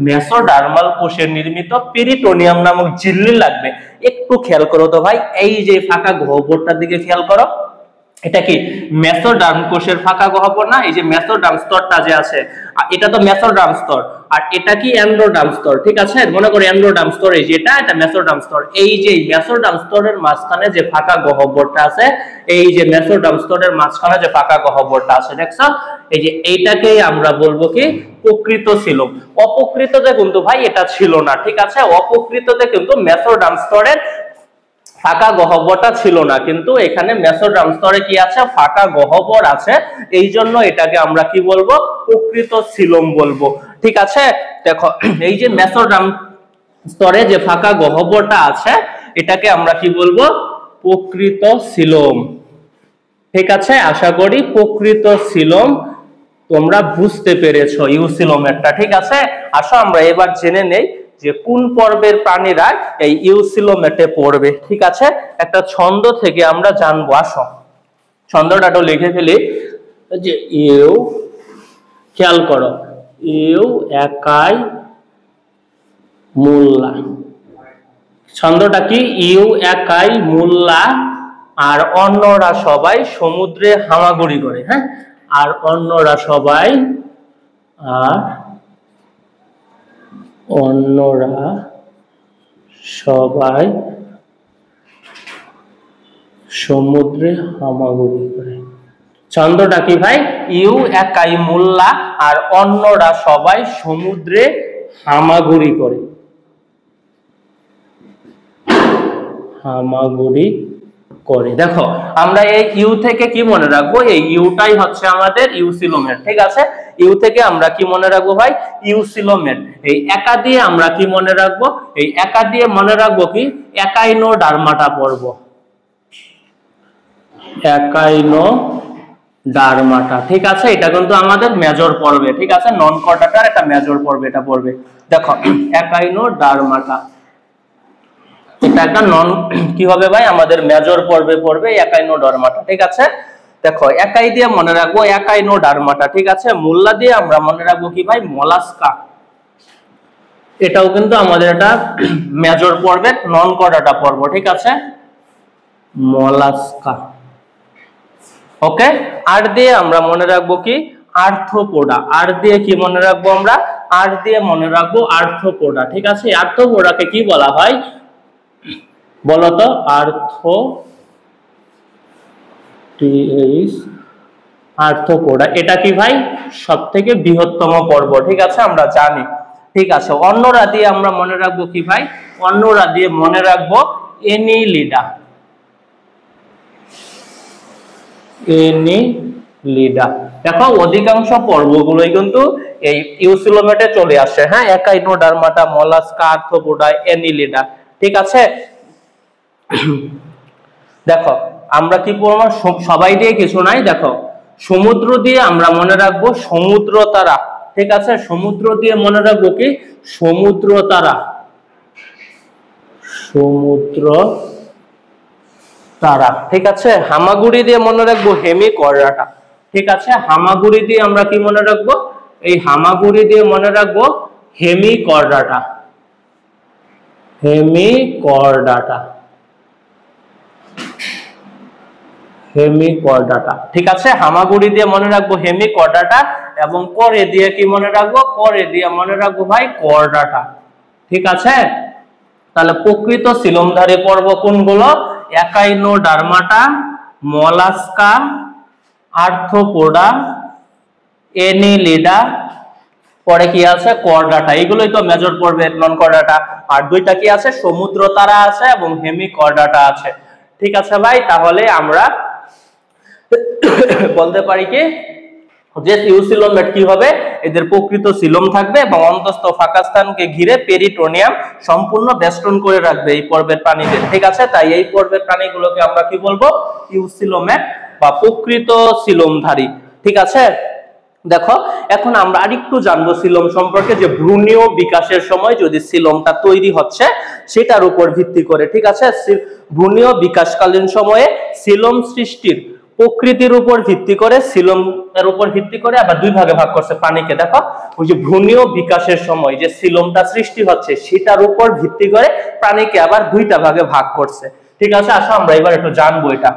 মেসোডার্মাল কোষের নির্মিত পেরিটোনিয়াম নামক ঝিল্লি লাগবে। একটু খেয়াল করো তো ভাই, এই যে ফাঁকা গহ্বরটার দিকে খেয়াল করো, এটা কি মেসোডার্ম কোষের ফাঁকা গহ্বর না, এই যে মেসোডার্ম স্তরটা যে আছে, এটা তো মেসোডার্ম স্তর, আর এটা কি অ্যান্ড্রোডার্ম স্তর। ঠিক আছে, মনে করো অ্যান্ড্রোডার্ম স্তর, এই যে এটা মেসোডার্ম স্তর। এই যে মেসোডার্ম স্তরের মাঝখানে যে ফাঁকা গহ্বরটা আছে, এই যে মেসোডার্ম স্তরের মাঝখানে যে ফাঁকা গহ্বরটা আছে, দেখছো, এই যে এইটাকেই আমরা বলবো কি প্রকৃত সিলোম। অপকৃততে কিন্তু ভাই এটা ছিল না। ঠিক আছে, অপকৃততে কিন্তু মেসোডার্ম স্তরের ফাঁকা গহ্বরটা ছিল না, কিন্তু এখানে মেসোডার্ম স্তরে কি আছে, ফাঁকা গহ্বর আছে, এই জন্য এটাকে আমরা কি বলবো, প্রকৃত সিলোম বলবো। ঠিক আছে, দেখো এই যে মেসোডার্ম স্তরে যে ফাঁকা গহ্বরটা আছে, এটাকে আমরা কি বলবো, প্রকৃত সিলোম। ঠিক আছে, আশা করি প্রকৃত সিলোম তোমরা বুঝতে পেরেছো, ইউসিলোমেটটা। ঠিক আছে, আসো আমরা এবার জেনে নেই যে কোন পর্বের প্রাণীরা এই ইউসিলোমেটে পড়বে। ঠিক আছে, একটা ছন্দ থেকে আমরা জানবো। আসো ছন্দটা একটু লিখে ফেলি, যে ইউ, খেয়াল করো, ইউ একাই মোল্লা। ছন্দটা কি, ইউ একাই মোল্লা আর অন্যরা সবাই সমুদ্রে হামাগুড়ি করে। হ্যাঁ, আর অন্যরা সবাই, আর অন্যরা সবাই সমুদ্রে হামাগুড়ি করে। ছন্দটা কি ভাই, ইউ একাই মোল্লা আর অন্যরা সবাই সমুদ্রে হামাগুড়ি করে। হামাগুড়ি করে। দেখো আমরা এই ইউ থেকে কি মনে রাখবো, এই ইউটাই হচ্ছে আমাদের ইউসিলোমেট। ঠিক আছে, ইউ থেকে আমরা কি মনে রাখবো ভাই, ইউসিলোমেট। এই একা দিয়ে আমরা কি মনে রাখবো, এই একা দিয়ে মনে রাখবো কি একাইনোডার্মাটা পর্ব। একাইনোডার্মাটা, ঠিক আছে, এটা কিন্তু আমাদের মেজর পর্বে। ঠিক আছে, নন কর্ডাটার একটা মেজর পর্বে এটা পড়বে। দেখো একাইনোডার্মাটা এটা একটা নন কি হবে ভাই, আমাদের মেজর পর্বে পড়বে একাইনোডার্মাটা। ঠিক আছে, দেখো একাই দিয়ে মনে রাখবো একাইনোডার্মাটা। ঠিক আছে, মোল্লা দিয়ে আমরা মনে রাখবো কি ভাই, মোলাস্কা। এটাও কিন্তু আমাদের একটা মেজর পর্বের নন কর্ডাটা পর্ব। ঠিক আছে, মোলাস্কা। ওকে, আর দিয়ে আমরা মনে রাখবো কি আর্থ্রোপোডা। আর দিয়ে কি মনে রাখবো আমরা, আর দিয়ে মনে রাখবো আর্থ্রোপোডা। ঠিক আছে, আর্থ্রোপোডাকে কি বলা হয় বলতো, আর্থ্রোপোডা। এটা কি ভাই, সব থেকে বৃহত্তম পর্ব। ঠিক আছে, আমরা জানি। ঠিক আছে, অন্যরা দিয়ে আমরা মনে রাখবো কি ভাই, অন্যরা দিয়ে মনে রাখবো এনিলিডা। এনিলিডা। দেখো অধিকাংশ পর্বগুলোই কিন্তু এই ইউসিলোমেটে চলে আসে। হ্যাঁ, একাইনোডার্মাটা, মোলাস্কা, আর্থ্রোপোডা, এনিলিডা। ঠিক আছে, দেখো আমরা কি পড়বো, সবাই দিয়ে কিছু নাই। দেখো সমুদ্র দিয়ে আমরা মনে রাখবো সমুদ্র তারা। ঠিক আছে, সমুদ্র দিয়ে মনে রাখবো কি সমুদ্র তারা। সমুদ্র তারা। ঠিক আছে, হামাগুড়ি দিয়ে মনে রাখবো হেমিকর্ডাটা। ঠিক আছে, হামাগুড়ি দিয়ে আমরা কি মনে রাখবো, এই হামাগুড়ি দিয়ে মনে রাখবো হেমিকর্ডাটা। Hemichordata, Hemichordata. ঠিক আছে, হামাগুড়ি দিয়ে মনে রাখবো হেমিকর্ডাটা, এবং করে দিয়ে কি মনে রাখবো, করে দিয়ে মনে রাখবো ভাই কর্ডাটা। ঠিক আছে, তাহলে প্রকৃত সিলোমধারী পর্ব কোনগুলো, একাইনোডার্মাটা, মোলাস্কা, আর্থ্রোপোডা, এনিলিডা, পরে কি আছে কর্ডাটা। এগুলোই তো মেজর পর্বের নন কর্ডাটা। আর দুইটা কি আছে, সমুদ্র তারা আছে এবং হেমিকর্ডাটা আছে। ঠিক আছে ভাই, তাহলে আমরা বলতে পারি কি যে ইউসিলোমেট কি হবে, এদের প্রকৃত সিলোম থাকবে এবং অন্তস্থ ফাঁকা স্থানকে ঘিরে পেরিটোনিয়াম সম্পূর্ণ বেষ্টন করে রাখবে এই পর্বের প্রাণীদের। ঠিক আছে, তাই এই পর্বের প্রাণীগুলোকে আমরা কি বলবো, ইউসিলোমেট বা প্রকৃত সিলোমধারী। ঠিক আছে, দেখো এখন আমরা আরেকটু জানবো সিলোম সম্পর্কে, যে ভ্রূণীয় বিকাশের সময় যদি সিলোমটা তৈরি হচ্ছে সেটার উপর ভিত্তি করে। ঠিক আছে, ভ্রূণীয় বিকাশকালীন সময়ে সিলোম সৃষ্টির প্রকৃতির উপর ভিত্তি করে, সিলোমের উপর ভিত্তি করে আবার দুই ভাগে ভাগ করছে প্রাণীকে। দেখো ওই যে ভ্রূণীয় বিকাশের সময় যে সিলোমটা সৃষ্টি হচ্ছে সেটার উপর ভিত্তি করে প্রাণীকে আবার দুইটা ভাগে ভাগ করছে। ঠিক আছে, আসো আমরা এবার একটু জানবো এটা।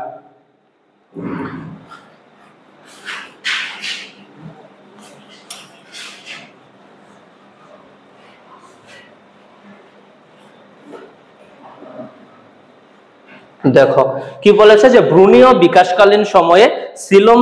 দেখো কি বলেছে, যে ভ্রূণীয় বিকাশকালীন সময়ে সিলোম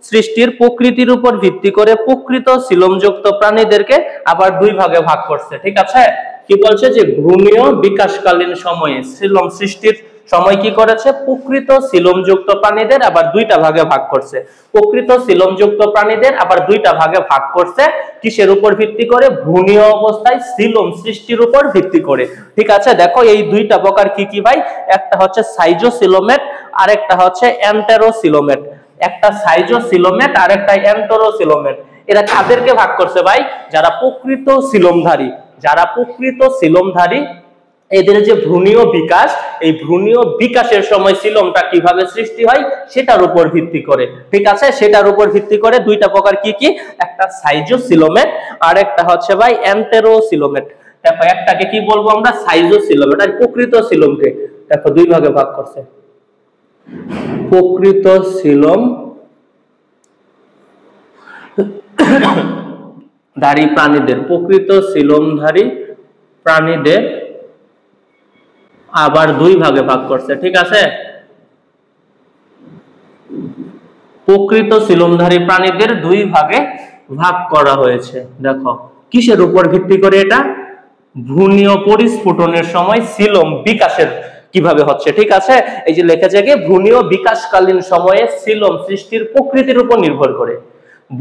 সৃষ্টির প্রকৃতির উপর ভিত্তি করে প্রকৃত সিলোমযুক্ত প্রাণীদেরকে আবার দুই ভাগে ভাগ করছে। ঠিক আছে, কি বলছে, যে ভ্রূণীয় বিকাশকালীন সময়ে সিলোম সৃষ্টির সময় কি করেছে, প্রকৃত সিলোমযুক্ত প্রাণীদের আবার দুইটা ভাগে ভাগ করছে। প্রকৃত সিলোমযুক্ত প্রাণীদের আবার দুইটা ভাগে ভাগ করছে কিসের উপর ভিত্তি করে, ভ্রূণীয় অবস্থায় সিলোম সৃষ্টির উপর ভিত্তি করে। ঠিক আছে, দেখো এই দুইটা প্রকার কি কি ভাই, একটা হচ্ছে সাইজোসিলোমেট আর একটা হচ্ছে এন্টেরোসিলোমেট। একটা সাইজোসিলোমেট আর একটা এন্টেরোসিলোমেট। এরা কাদেরকে ভাগ করছে ভাই, যারা প্রকৃত সিলোমধারী। যারা প্রকৃত সিলোমধারী এদের যে ভ্রূণীয় বিকাশ, এই ভ্রূণীয় বিকাশের সময় সিলোমটা কিভাবে সৃষ্টি হয় সেটার উপর ভিত্তি করে। ঠিক আছে, সেটার উপর ভিত্তি করে দুইটা প্রকার কি কি, একটা সাইজোসিলোমেট আর একটা হচ্ছে ভাই এন্টেরোসিলোমেট। দেখো একটাকে কি বলবো আমরা, সাইজোসিলোমেট। আর প্রকৃত সিলোমকে দেখো দুই ভাগে ভাগ করছে, প্রকৃত সিলোম ধারী প্রাণীদের, প্রকৃত সিলোমধারী প্রাণীদের আবার দুই ভাগে ভাগ করছে। ঠিক আছে, প্রকৃত সিলোমধারী প্রাণীদের দুই ভাগে ভাগ করা হয়েছে। দেখো কিসের উপর ভিত্তি করে এটা? ভ্রূণীয় পরিস্ফুটনের সময় সিলোম বিকাশের কিভাবে হচ্ছে, ঠিক আছে? এই যে লেখা কি ভ্রূণীয় বিকাশকালীন সময়ে সিলোম সৃষ্টির প্রকৃতির উপর নির্ভর করে।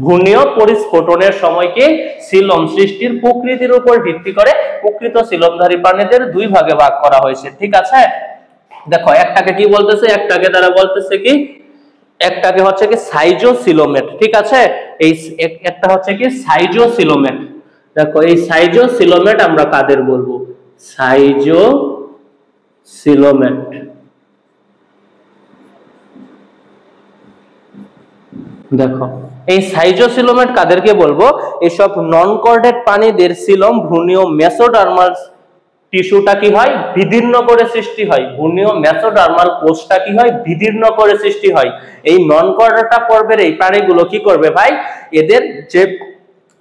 ভ্রূণীয় পরিস্ফুটনের সময়কে সিলোম সৃষ্টির প্রকৃতির উপর ভিত্তি করে প্রকৃত সিলোমধারী প্রাণীদের দুই ভাগে ভাগ করা হয়েছে, ঠিক আছে? দেখো একটাকে কি বলতেছে, একটাকে তারা বলতেছে কি, একটাকে হচ্ছে কি সাইজোসিলোমেট, ঠিক আছে? এই একটা হচ্ছে কি সাইজোসিলোমেট। দেখো এই সাইজোসিলোমেট আমরা কাদের বলবো? সাইজোসিলোমেট। দেখো এই সাইজোসিলোমেট কাদেরকে বলবো? এসব নন কর্ডেট প্রাণীদের সিলোম ভ্রূণীয় মেসোডার্মাল টিস্যুটা কি হয় বিদীর্ণ করে সৃষ্টি হয়। ভ্রূণীয় মেসোডার্মাল কোষটা কি হয় বিদীর্ণ করে সৃষ্টি হয়। এই নন কর্ডেটা পর্বের এই প্রাণীগুলো কি করবে ভাই? এদের যে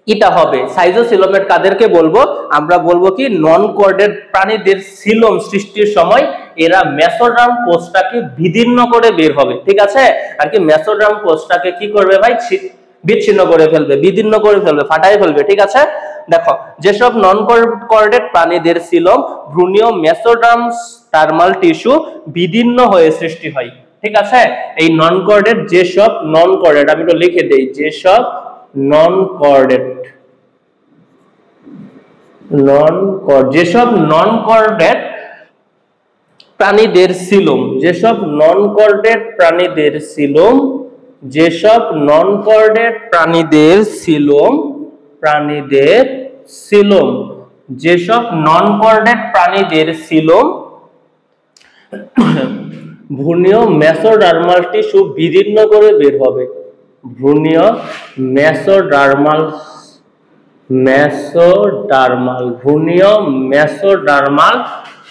এটা হবে সাইজোসিলোমেট কাদেরকে বলবো? আমরা বলবো কি নন কর্ডেট প্রাণীদের সিলোম সৃষ্টির সময় এরা মেসোডার্ম কোষটাকে বিদীর্ণ করে বের হবে, ঠিক আছে? আর কি মেসোডার্ম কোষটাকে কি করবে ভাই? বিচ্ছিন্ন করে ফেলবে, বিদীর্ণ করে ফেলবে, ফাটাই ফেলবে, ঠিক আছে? দেখো যেসব নন কর্ডেট প্রাণীদের সিলোম ভ্রূণীয় মেসোডার্মাল টিস্যু বিদীর্ণ হয়ে সৃষ্টি হয়, ঠিক আছে? এই নন কর্ডেট যেসব নন কর্ডেট, আমি তো লিখে দেই, যেসব নন কর্ডেট প্রাণীদের সিলোম, যেসব নন কর্ডেট প্রাণীদের সিলোম ভ্রূণীয় মেসোডার্মাল টিস্যু বিদীর্ণ করে বের হবে। ভ্রূণীয় মেসোডার্মাল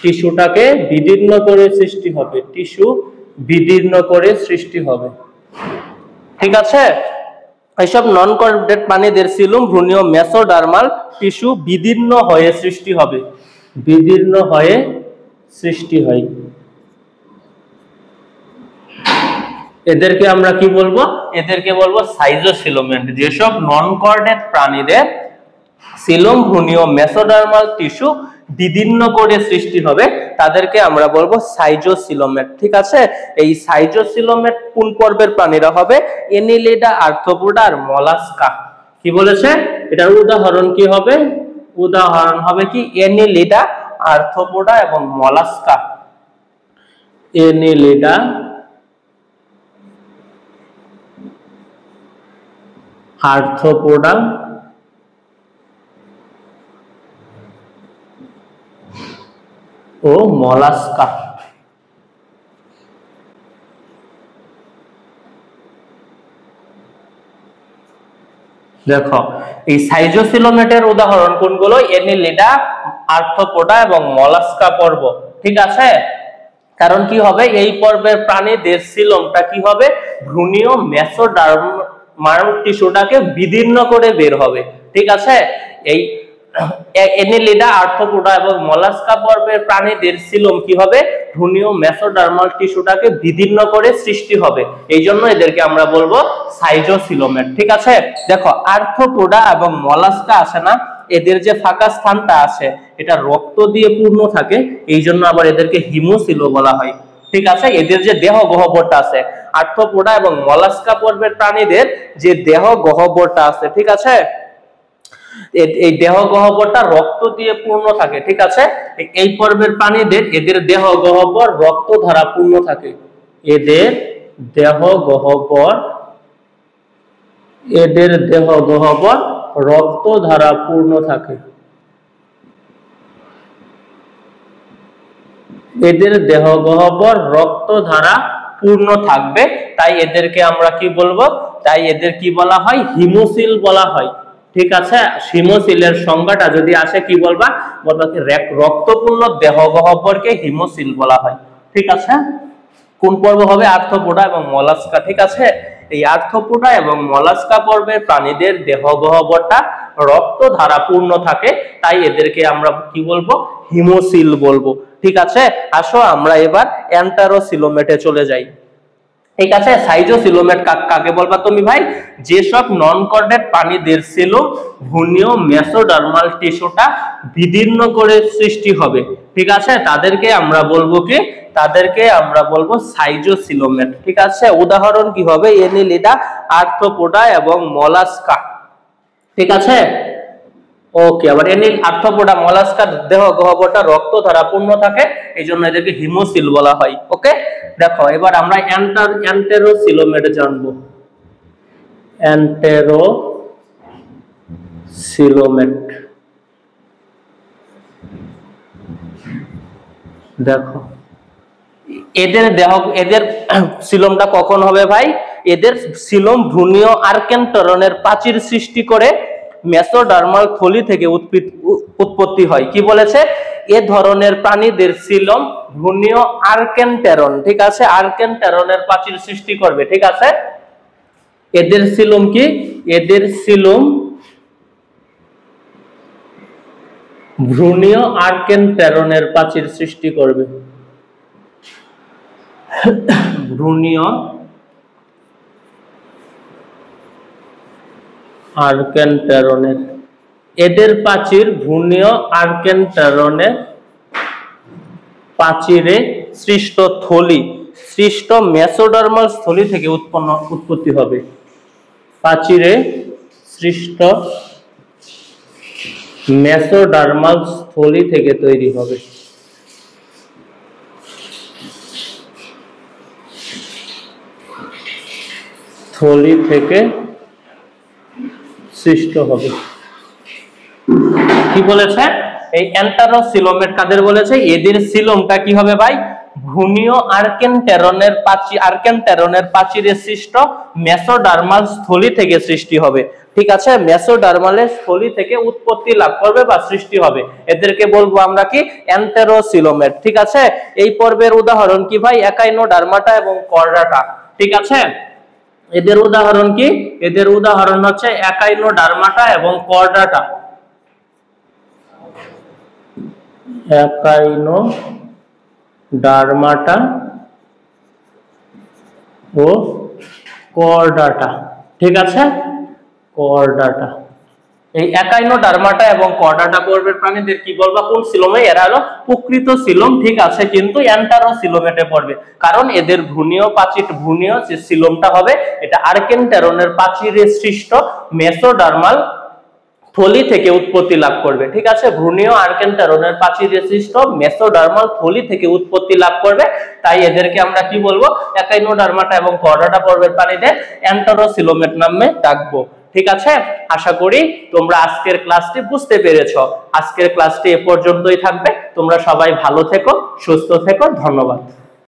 টিস্যুটাকে বিদীর্ণ করে সৃষ্টি হবে, টিস্যু বিদীর্ণ করে সৃষ্টি হবে, ঠিক আছে? এইসব নন কর্ডেট প্রাণীদের সিলোম ভ্রূণীয় মেসোডার্মাল টিস্যু বিদীর্ণ হয়ে সৃষ্টি হবে, বিদীর্ণ হয়ে সৃষ্টি হয়। এদেরকে আমরা কি বলবো? এদেরকে বলবো সাইজোসিলোমেট। যেসব নন কর্ডেট প্রাণীদের সিলোম ভ্রূণীয় মেসোডার্মাল টিস্যু বিদীর্ণ করে সৃষ্টি হবে তাদেরকে আমরা বলবো সাইজোসিলোমেট, ঠিক আছে? এই সাইজোসিলোমেট কোন পর্বের প্রাণীরা হবে? এনিলিডা, আর্থ্রোপোডা আর মলাস্কা। কি বলেছে? এটার উদাহরণ কি হবে? উদাহরণ হবে কি এনিলিডা, আর্থ্রোপোডা এবং মলাস্কা। এনিলিডা, আর্থ্রোপোডা ও মলাস্কা। দেখো এই সাইজোসিলোমেটের উদাহরণ কোনগুলো? এনিলিডা, আর্থ্রোপোডা এবং মলাস্কা পর্ব, ঠিক আছে? কারণ কি হবে? এই পর্বের প্রাণীদের সিলোমটা কি হবে? ভ্রূণীয় মেসোডার্মাল টিস্যুটাকে বিদীর্ণ করে বের হবে, ঠিক আছে? এই এনিলিডা, আর্থ্রোপোডা এবং মলাস্কা পর্বের প্রাণীদের সিলোম কি হবে? ভ্রূণীয় মেসোডার্মাল টিস্যুটাকে বিদীর্ণ করে সৃষ্টি হবে। এই জন্য এদেরকে আমরা বলবো সাইজোসিলোমেট, ঠিক আছে? দেখো আর্থ্রোপোডা এবং মলাস্কা আছে না, এদের যে ফাঁকা স্থানটা আছে এটা রক্ত দিয়ে পূর্ণ থাকে, এই জন্য আবার এদেরকে হিমোসিলো বলা হয়, ঠিক আছে? এদের যে দেহ গহ্বরটা আছে, আর্থ্রোপোডা এবং মলাস্কা পর্বের প্রাণীদের যে দেহ গহ্বরটা আছে, ঠিক আছে? এই দেহ গহ্বরটা রক্ত দিয়ে পূর্ণ থাকে, ঠিক আছে? এই পর্বের প্রাণীদের এদের দেহ গহ্বর রক্ত দ্বারা পূর্ণ থাকে, এদের দেহ গহ্বর রক্ত দ্বারা পূর্ণ থাকে, এদের দেহ গহ্বর রক্ত দ্বারা পূর্ণ থাকবে, তাই এদেরকে আমরা কি বলবো? তাই এদের কি বলা হয়? হিমোসিল বলা হয়, ঠিক আছে? হিমোসিলের সংজ্ঞাটা যদি আসে কি বলবা? বলবা কি রক্তপূর্ণ দেহ গহ্বরকে হিমোসিল বলা হয়, ঠিক আছে? কোন পর্ব হবে? আর্থ্রোপোডা এবং মলাস্কা, ঠিক আছে? এই আর্থ্রোপোডা এবং মলাস্কা পর্বের প্রাণীদের দেহ গহ্বরটা রক্ত ধারা পূর্ণ থাকে, তাই এদেরকে আমরা কি বলবো? হিমোসিল বলবো, ঠিক আছে? আসো আমরা এবার এন্টারোসিলোমেটে চলে যাই। ঠিক আছে। সাইজোসিলোমেট কাকে বলবা তুমি ভাই? যেসব নন কর্ডেট প্রাণীদের সিলোম ভ্রূণীয় মেসোডার্মাল টিস্যুটা বিদীর্ণ করে সৃষ্টি হবে, ঠিক আছে, তাদেরকে আমরা বলবো কি? তাদেরকে আমরা বলবো সাইজোসিলোমেট। ঠিক আছে, উদাহরণ কি হবে? এনিলিডা, আর্থ্রোপোডা এবং মলাস্কা। ঠিক আছে, ওকে। আবার এনিল, আর্থ্রোপোডা, মলাস্কার দেহ গহ্বরটা রক্ত দ্বারা পূর্ণ থাকে, এইজন্য এদেরকে হিমোসিল বলা হয়। ওকে, দেখো এবার আমরা অ্যান্টেরোসিলোমেট জানবো। অ্যান্টেরোসিলোমেট, দেখো এদের সিলোমটা কখন হবে ভাই? এদের সিলোম ভ্রূণীয় আর্কেন্টরনের প্রাচীর সৃষ্টি করে মেসোডার্মাল থলি থেকে উৎপত্তি হয়। কি বলেছে? এ ধরনের প্রাণীদের সিলোম ভ্রূণীয় আর্কেন্টেরন, ঠিক আছে, আর্কেন্টেরনের প্রাচীর সৃষ্টি করবে। ঠিক আছে, এদের সিলোম কি? এদের সিলোম ভ্রূণীয় আর্কেন্টেরনের প্রাচীর সৃষ্টি করবে। ভ্রূণীয় আর্কেন্টেরনের, এদের প্রাচীর ভ্রূণীয় আর্কেন্টেরনের প্রাচীরে সৃষ্ট থলি, সৃষ্ট মেসোডার্মাল থলি থেকে উৎপত্তি হবে। প্রাচীরে সৃষ্ট মেসোডার্মাল থলি থেকে তৈরি হবে। থলি থেকে সৃষ্ট হবে। কি বলেছে? এই অ্যান্টেরোসিলোমেট কাদের বলেছে? এদের সিলোমটা কি হবে ভাই? ভ্রূণীয় আর্কেন্টেরনের প্রাচীরে সৃষ্ট মেসোডার্মাল স্থলি থেকে সৃষ্টি হবে। ঠিক আছে, মেসোডার্মালের স্থলি থেকে উৎপত্তি লাভ করবে বা সৃষ্টি হবে, এদেরকে বলবো আমরা কি? অ্যান্টেরোসিলোমেট। ঠিক আছে, এই পর্বের উদাহরণ কি ভাই? একাইনোডার্মাটা এবং কর্ডাটা। ঠিক আছে, এদের উদাহরণ কি? এদের উদাহরণ হচ্ছে একাইনোডার্মাটা এবং কর্ডাটা। একাইনোডার্মাটা ও কর্ডাটা। ঠিক আছে, কর্ডাটা। এই একাইনোডার্মাটা এবং কর্ডাটা পর্বের প্রাণীদের কি বলবা? কোন সিলোমে? এরা হলো প্রকৃত সিলোম। ঠিক আছে, কিন্তু অ্যান্টেরোসিলোমেটে পড়বে, কারণ এদের ভ্রূণীয় যে সিলোমটা হবে এটা আর্কেন্টেরনের প্রাচীরে সৃষ্ট মেসোডার্মাল থলি থেকে উৎপত্তি লাভ করবে। ঠিক আছে, ভ্রূণীয় আর্কেন্টেরনের প্রাচীরে সৃষ্ট মেসোডার্মাল থলি থেকে উৎপত্তি লাভ করবে, তাই এদেরকে আমরা কি বলবো? একাইনোডার্মাটা এবং কর্ডাটা পর্বের প্রাণীদের অ্যান্টেরোসিলোমেট নামে ডাকবো। ঠিক আছে, আশা করি তোমরা আজকের ক্লাসটি বুঝতে পেরেছো। আজকের ক্লাসটি এ পর্যন্তই থাকবে। তোমরা সবাই ভালো থেকো, সুস্থ থেকো। ধন্যবাদ।